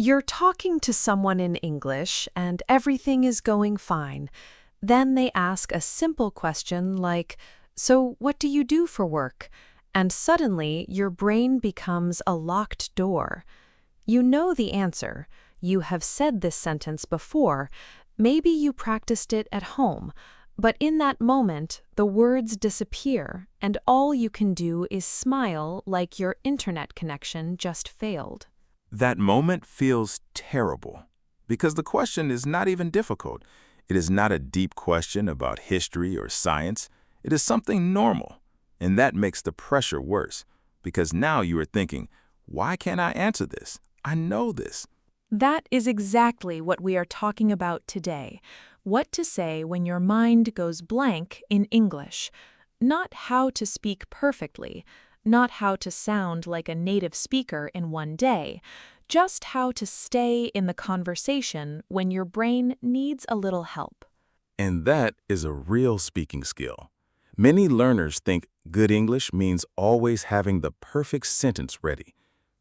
You're talking to someone in English and everything is going fine. Then they ask a simple question like, "So, what do you do for work?" And suddenly your brain becomes a locked door. You know the answer. You have said this sentence before. Maybe you practiced it at home. But in that moment, the words disappear, and all you can do is smile like your internet connection just failed. That moment feels terrible because the question is not even difficult. It is not a deep question about history or science. It is something normal. And that makes the pressure worse because now you are thinking, why can't I answer this? I know this. That is exactly what we are talking about today. What to say when your mind goes blank in English. Not how to speak perfectly, not how to sound like a native speaker in one day, just how to stay in the conversation when your brain needs a little help. And that is a real speaking skill. Many learners think good English means always having the perfect sentence ready.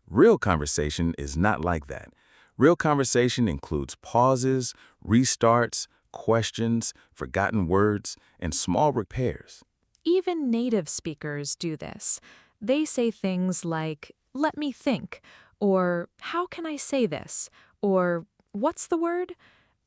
Real conversation is not like that. Real conversation includes pauses, restarts, questions, forgotten words, and small repairs. Even native speakers do this. They say things like, "Let me think," or "How can I say this?" or "What's the word?"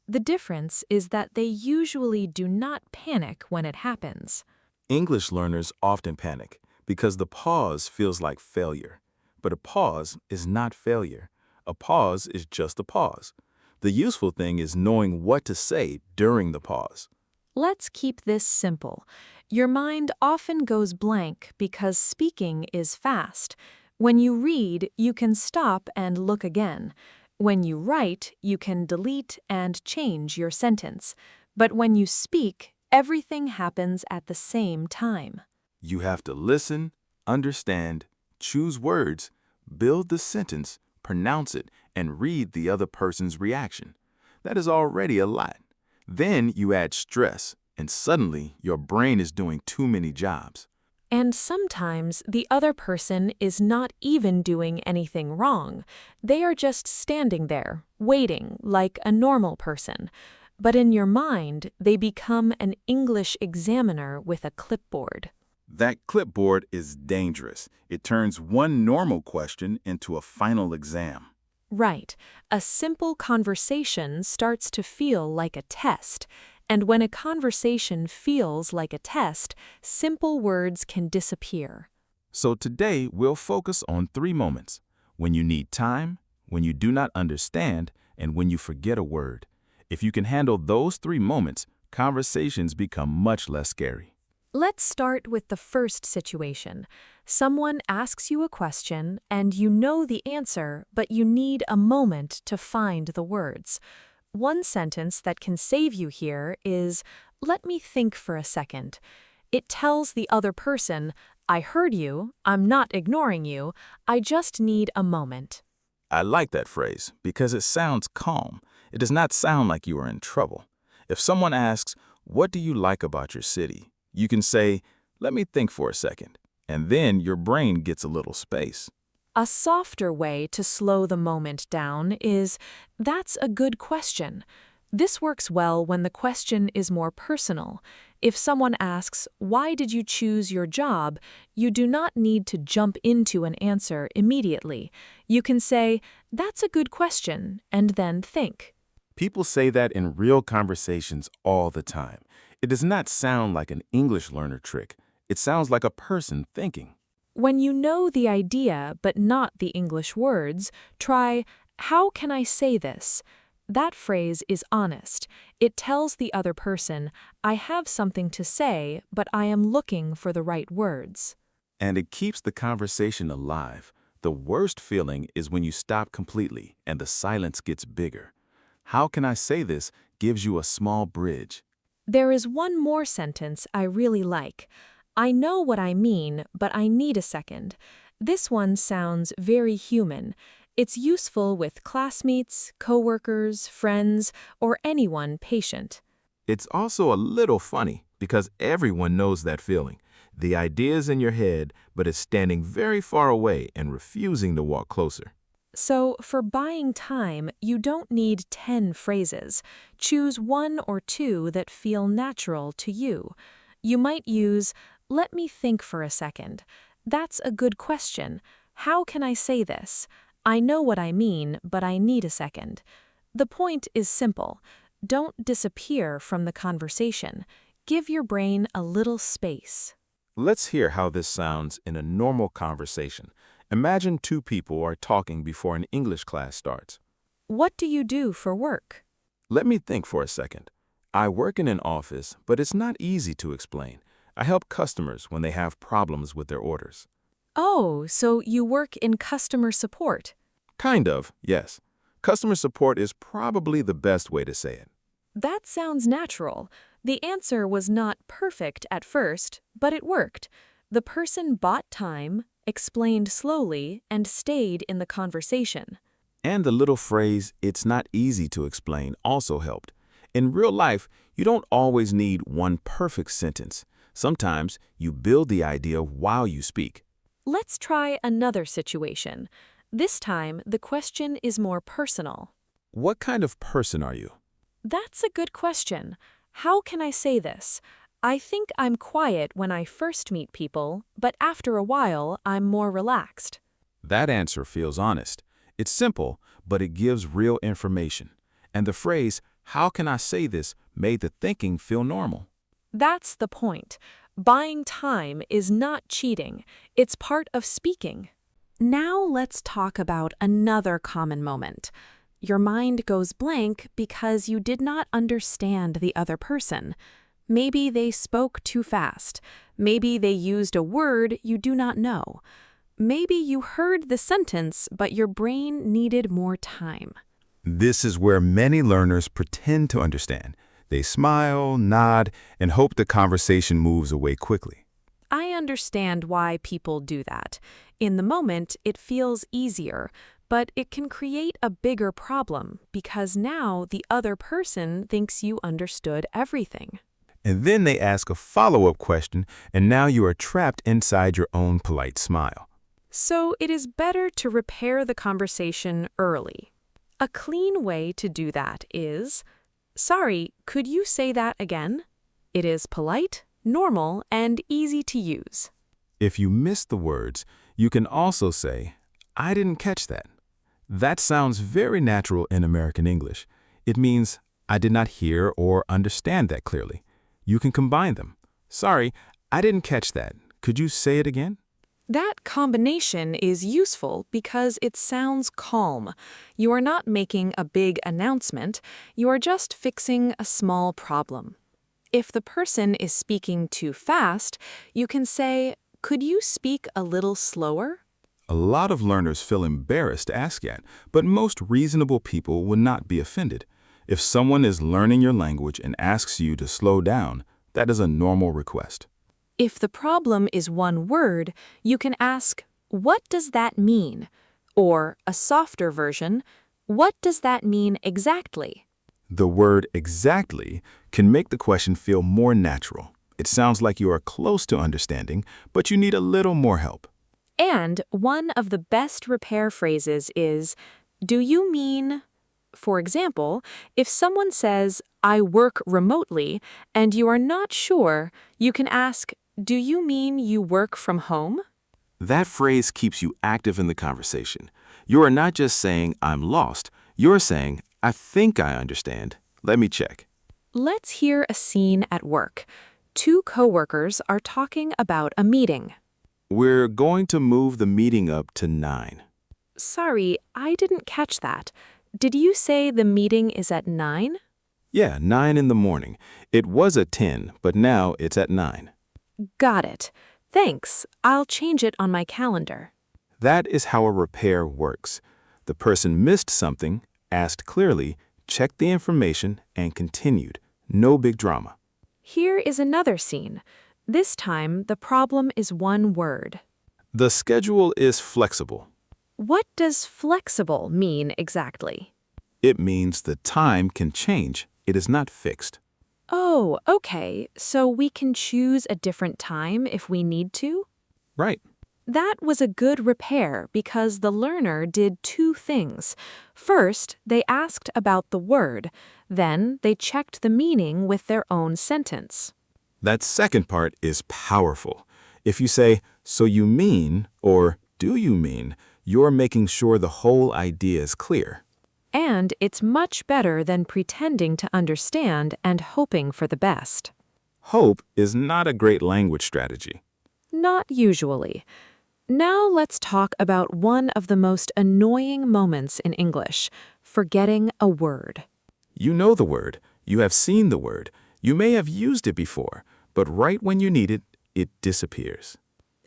The difference is that they usually do not panic when it happens. English learners often panic because the pause feels like failure. But a pause is not failure. A pause is just a pause. The useful thing is knowing what to say during the pause. Let's keep this simple. Your mind often goes blank because speaking is fast. When you read, you can stop and look again. When you write, you can delete and change your sentence. But when you speak, everything happens at the same time. You have to listen, understand, choose words, build the sentence, pronounce it, and read the other person's reaction. That is already a lot. Then you add stress, and suddenly your brain is doing too many jobs. And sometimes the other person is not even doing anything wrong. They are just standing there, waiting like a normal person. But in your mind, they become an English examiner with a clipboard. That clipboard is dangerous. It turns one normal question into a final exam. Right. A simple conversation starts to feel like a test. And when a conversation feels like a test, simple words can disappear. So today we'll focus on 3 moments: when you need time, when you do not understand, and when you forget a word. If you can handle those 3 moments, conversations become much less scary. Let's start with the first situation. Someone asks you a question and you know the answer, but you need a moment to find the words. One sentence that can save you here is, "Let me think for a second." It tells the other person, "I heard you, I'm not ignoring you, I just need a moment." I like that phrase because it sounds calm. It does not sound like you are in trouble. If someone asks, "What do you like about your city?" you can say, "Let me think for a second." And then your brain gets a little space. A softer way to slow the moment down is, "That's a good question." This works well when the question is more personal. If someone asks, "Why did you choose your job?" you do not need to jump into an answer immediately. You can say, "That's a good question," and then think. People say that in real conversations all the time. It does not sound like an English learner trick. It sounds like a person thinking. When you know the idea but not the English words, try, "How can I say this?" That phrase is honest. It tells the other person, "I have something to say, but I am looking for the right words." And it keeps the conversation alive. The worst feeling is when you stop completely and the silence gets bigger. "How can I say this?" gives you a small bridge. There is one more sentence I really like. "I know what I mean, but I need a second." This one sounds very human. It's useful with classmates, coworkers, friends, or anyone patient. It's also a little funny because everyone knows that feeling. The idea is in your head, but it's standing very far away and refusing to walk closer. So, for buying time, you don't need 10 phrases. Choose one or two that feel natural to you. You might use, "Let me think for a second. That's a good question. How can I say this? I know what I mean, but I need a second." The point is simple. Don't disappear from the conversation. Give your brain a little space. Let's hear how this sounds in a normal conversation. Imagine two people are talking before an English class starts. What do you do for work? Let me think for a second. I work in an office, but it's not easy to explain. I help customers when they have problems with their orders. Oh, so you work in customer support. Kind of, yes. Customer support is probably the best way to say it. That sounds natural. The answer was not perfect at first, but it worked. The person bought time, explained slowly, and stayed in the conversation. And the little phrase, "it's not easy to explain," also helped. In real life, you don't always need one perfect sentence. Sometimes you build the idea while you speak. Let's try another situation. This time, the question is more personal. What kind of person are you? That's a good question. How can I say this? I think I'm quiet when I first meet people, but after a while, I'm more relaxed. That answer feels honest. It's simple, but it gives real information. And the phrase, "how can I say this," made the thinking feel normal. That's the point. Buying time is not cheating. It's part of speaking. Now let's talk about another common moment. Your mind goes blank because you did not understand the other person. Maybe they spoke too fast. Maybe they used a word you do not know. Maybe you heard the sentence, but your brain needed more time. This is where many learners pretend to understand. They smile, nod, and hope the conversation moves away quickly. I understand why people do that. In the moment, it feels easier, but it can create a bigger problem because now the other person thinks you understood everything. And then they ask a follow-up question, and now you are trapped inside your own polite smile. So it is better to repair the conversation early. A clean way to do that is, "Sorry, could you say that again?" It is polite, normal, and easy to use. If you miss the words, you can also say, "I didn't catch that." That sounds very natural in American English. It means, "I did not hear or understand that clearly." You can combine them. "Sorry, I didn't catch that. Could you say it again?" That combination is useful because it sounds calm. You are not making a big announcement, you are just fixing a small problem. If the person is speaking too fast, you can say, "Could you speak a little slower?" A lot of learners feel embarrassed to ask that, but most reasonable people will not be offended. If someone is learning your language and asks you to slow down, that is a normal request. If the problem is one word, you can ask, "What does that mean?" Or a softer version, "What does that mean exactly?" The word "exactly" can make the question feel more natural. It sounds like you are close to understanding, but you need a little more help. And one of the best repair phrases is, "Do you mean?" For example, if someone says, "I work remotely," and you are not sure, you can ask, "Do you mean you work from home?" That phrase keeps you active in the conversation. You are not just saying, "I'm lost." You're saying, "I think I understand. Let me check." Let's hear a scene at work. Two coworkers are talking about a meeting. We're going to move the meeting up to 9. Sorry, I didn't catch that. Did you say the meeting is at 9? Yeah, 9 in the morning. It was at 10, but now it's at 9. Got it. Thanks. I'll change it on my calendar. That is how a repair works. The person missed something, asked clearly, checked the information, and continued. No big drama. Here is another scene. This time, the problem is one word. The schedule is flexible. What does flexible mean exactly? It means the time can change. It is not fixed. Oh, okay. So we can choose a different time if we need to? Right. That was a good repair because the learner did two things. First, they asked about the word. Then, they checked the meaning with their own sentence. That second part is powerful. If you say, so you mean, or do you mean, you're making sure the whole idea is clear. And it's much better than pretending to understand and hoping for the best. Hope is not a great language strategy. Not usually. Now let's talk about one of the most annoying moments in English, forgetting a word. You know the word, you have seen the word, you may have used it before, but right when you need it, it disappears.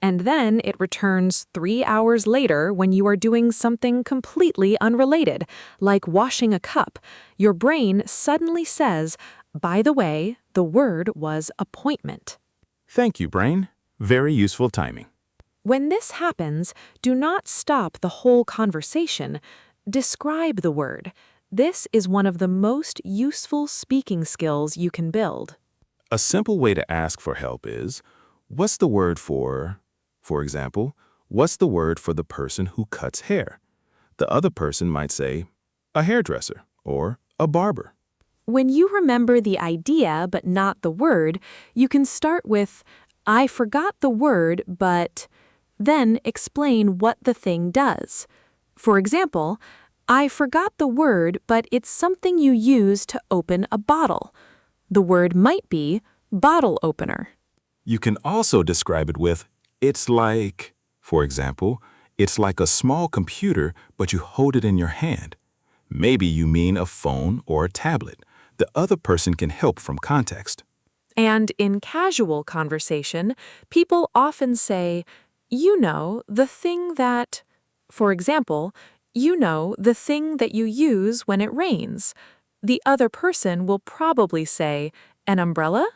And then it returns 3 hours later when you are doing something completely unrelated, like washing a cup. Your brain suddenly says, by the way, the word was appointment. Thank you, brain. Very useful timing. When this happens, do not stop the whole conversation. Describe the word. This is one of the most useful speaking skills you can build. A simple way to ask for help is, what's the word for example, what's the word for the person who cuts hair? The other person might say, a hairdresser or a barber. When you remember the idea but not the word, you can start with, I forgot the word, but then explain what the thing does. For example, I forgot the word, but it's something you use to open a bottle. The word might be bottle opener. You can also describe it with, it's like, for example, it's like a small computer, but you hold it in your hand. Maybe you mean a phone or a tablet. The other person can help from context. And in casual conversation, people often say, you know, the thing that, for example, you know, the thing that you use when it rains. The other person will probably say, an umbrella?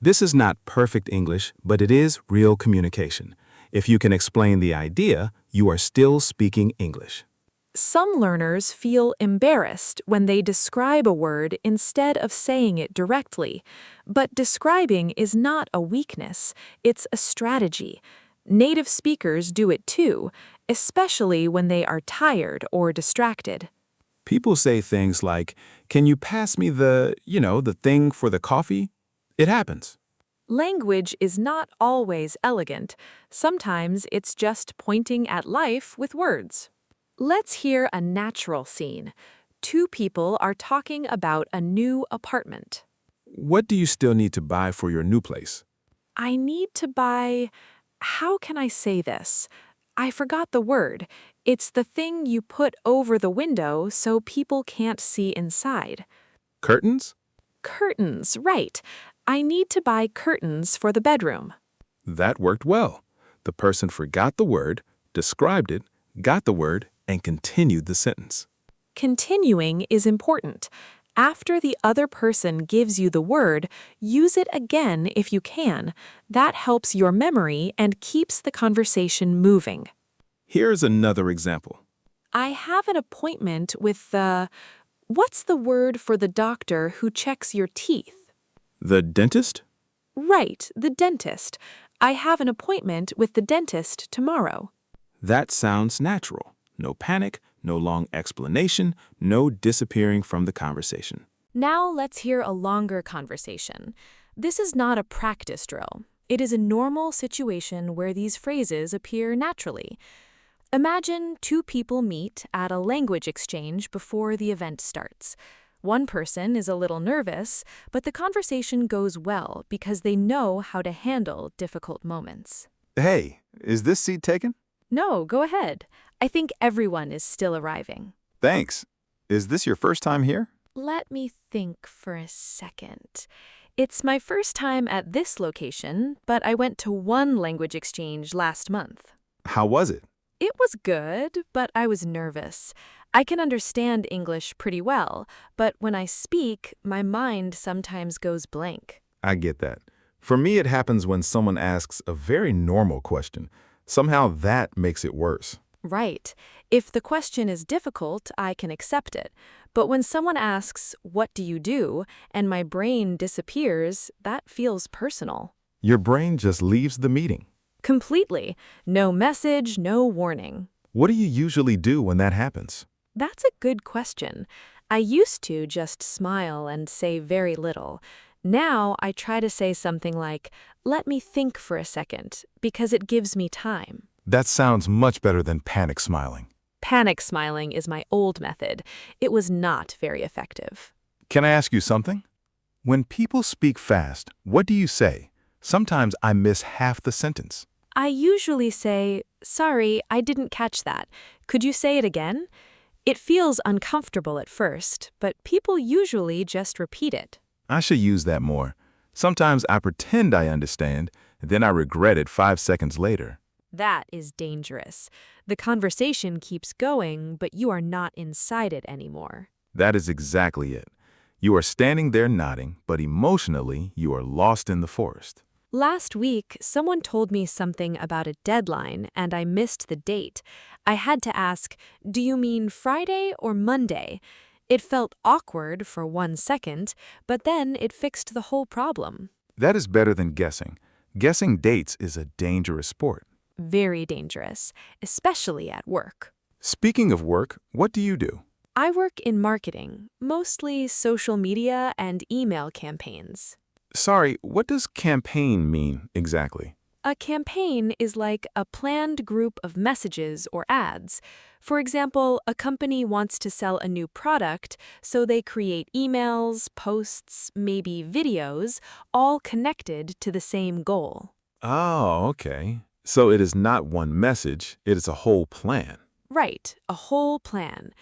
This is not perfect English, but it is real communication. If you can explain the idea, you are still speaking English. Some learners feel embarrassed when they describe a word instead of saying it directly. But describing is not a weakness, it's a strategy. Native speakers do it too, especially when they are tired or distracted. People say things like, can you pass me the thing for the coffee? It happens. Language is not always elegant. Sometimes it's just pointing at life with words. Let's hear a natural scene. Two people are talking about a new apartment. What do you still need to buy for your new place? I need to buy... How can I say this? I forgot the word. It's the thing you put over the window so people can't see inside. Curtains? Curtains, right. I need to buy curtains for the bedroom. That worked well. The person forgot the word, described it, got the word, and continued the sentence. Continuing is important. After the other person gives you the word, use it again if you can. That helps your memory and keeps the conversation moving. Here's another example. I have an appointment with the... What's the word for the doctor who checks your teeth? The dentist? Right, the dentist. I have an appointment with the dentist tomorrow. That sounds natural. No panic, no long explanation, no disappearing from the conversation. Now let's hear a longer conversation. This is not a practice drill. It is a normal situation where these phrases appear naturally. Imagine two people meet at a language exchange before the event starts. One person is a little nervous, but the conversation goes well because they know how to handle difficult moments. Hey, is this seat taken? No, go ahead. I think everyone is still arriving. Thanks. Is this your first time here? Let me think for a second. It's my first time at this location, but I went to one language exchange last month. How was it? It was good, but I was nervous. I can understand English pretty well, but when I speak, my mind sometimes goes blank. I get that. For me, it happens when someone asks a very normal question. Somehow that makes it worse. Right. If the question is difficult, I can accept it. But when someone asks, "What do you do?" and my brain disappears, that feels personal. Your brain just leaves the meeting. Completely. No message, no warning. What do you usually do when that happens? That's a good question. I used to just smile and say very little. Now I try to say something like, let me think for a second, because it gives me time. That sounds much better than panic smiling. Panic smiling is my old method. It was not very effective. Can I ask you something? When people speak fast, what do you say? Sometimes I miss half the sentence. I usually say, sorry, I didn't catch that. Could you say it again? It feels uncomfortable at first, but people usually just repeat it. I should use that more. Sometimes I pretend I understand, and then I regret it 5 seconds later. That is dangerous. The conversation keeps going, but you are not inside it anymore. That is exactly it. You are standing there nodding, but emotionally, you are lost in the forest. Last week, someone told me something about a deadline, and I missed the date. I had to ask, do you mean Friday or Monday? It felt awkward for 1 second, but then it fixed the whole problem. That is better than guessing. Guessing dates is a dangerous sport. Very dangerous, especially at work. Speaking of work, what do you do? I work in marketing, mostly social media and email campaigns. Sorry, what does campaign mean exactly? A campaign is like a planned group of messages or ads. For example, a company wants to sell a new product, so they create emails, posts, maybe videos, all connected to the same goal. Oh, okay. So it is not one message, it is a whole plan. Right, a whole plan.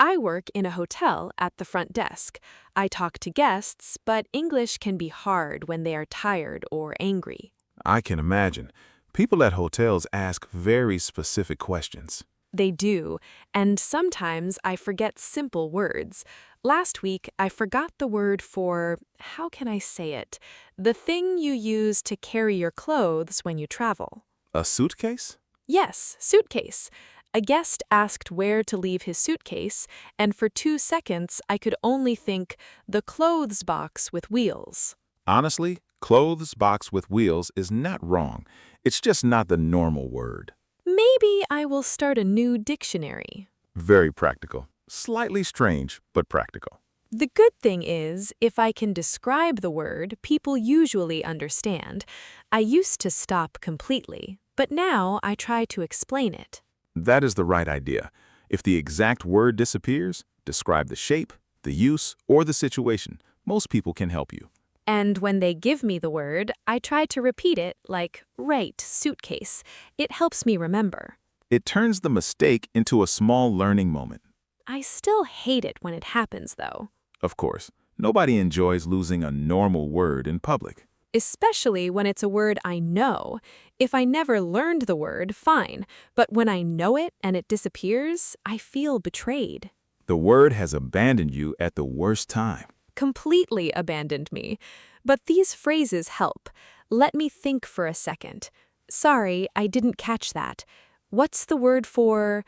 I work in a hotel at the front desk. I talk to guests, but English can be hard when they are tired or angry. I can imagine. People at hotels ask very specific questions. They do, and sometimes I forget simple words. Last week, I forgot the word for, how can I say it? The thing you use to carry your clothes when you travel. A suitcase? Yes, suitcase. A guest asked where to leave his suitcase, and for 2 seconds I could only think, the clothes box with wheels. Honestly, clothes box with wheels is not wrong. It's just not the normal word. Maybe I will start a new dictionary. Very practical. Slightly strange, but practical. The good thing is, if I can describe the word, people usually understand. I used to stop completely, but now I try to explain it. That is the right idea. If the exact word disappears, describe the shape, the use, or the situation. Most people can help you. And when they give me the word, I try to repeat it like, right, suitcase. It helps me remember. It turns the mistake into a small learning moment. I still hate it when it happens, though. Of course, nobody enjoys losing a normal word in public. Especially when it's a word I know. If I never learned the word, fine. But when I know it and it disappears, I feel betrayed. The word has abandoned you at the worst time. Completely abandoned me. But these phrases help. Let me think for a second. Sorry, I didn't catch that. What's the word for?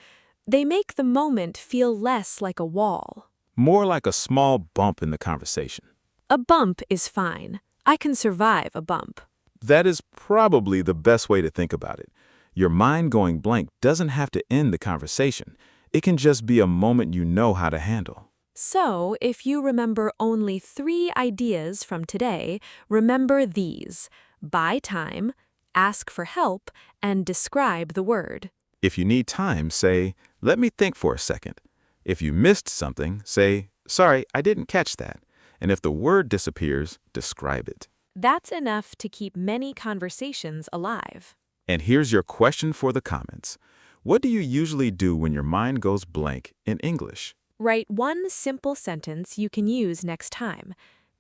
They make the moment feel less like a wall. More like a small bump in the conversation. A bump is fine. I can survive a bump. That is probably the best way to think about it. Your mind going blank doesn't have to end the conversation. It can just be a moment you know how to handle. So, if you remember only 3 ideas from today, remember these: buy time, ask for help, and describe the word. If you need time, say, let me think for a second. If you missed something, say, sorry, I didn't catch that. And if the word disappears, describe it. That's enough to keep many conversations alive. And here's your question for the comments. What do you usually do when your mind goes blank in English? Write one simple sentence you can use next time.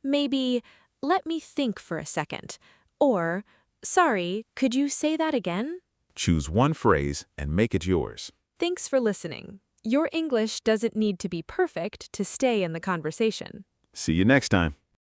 Maybe, let me think for a second. Or, sorry, could you say that again? Choose one phrase and make it yours. Thanks for listening. Your English doesn't need to be perfect to stay in the conversation. See you next time.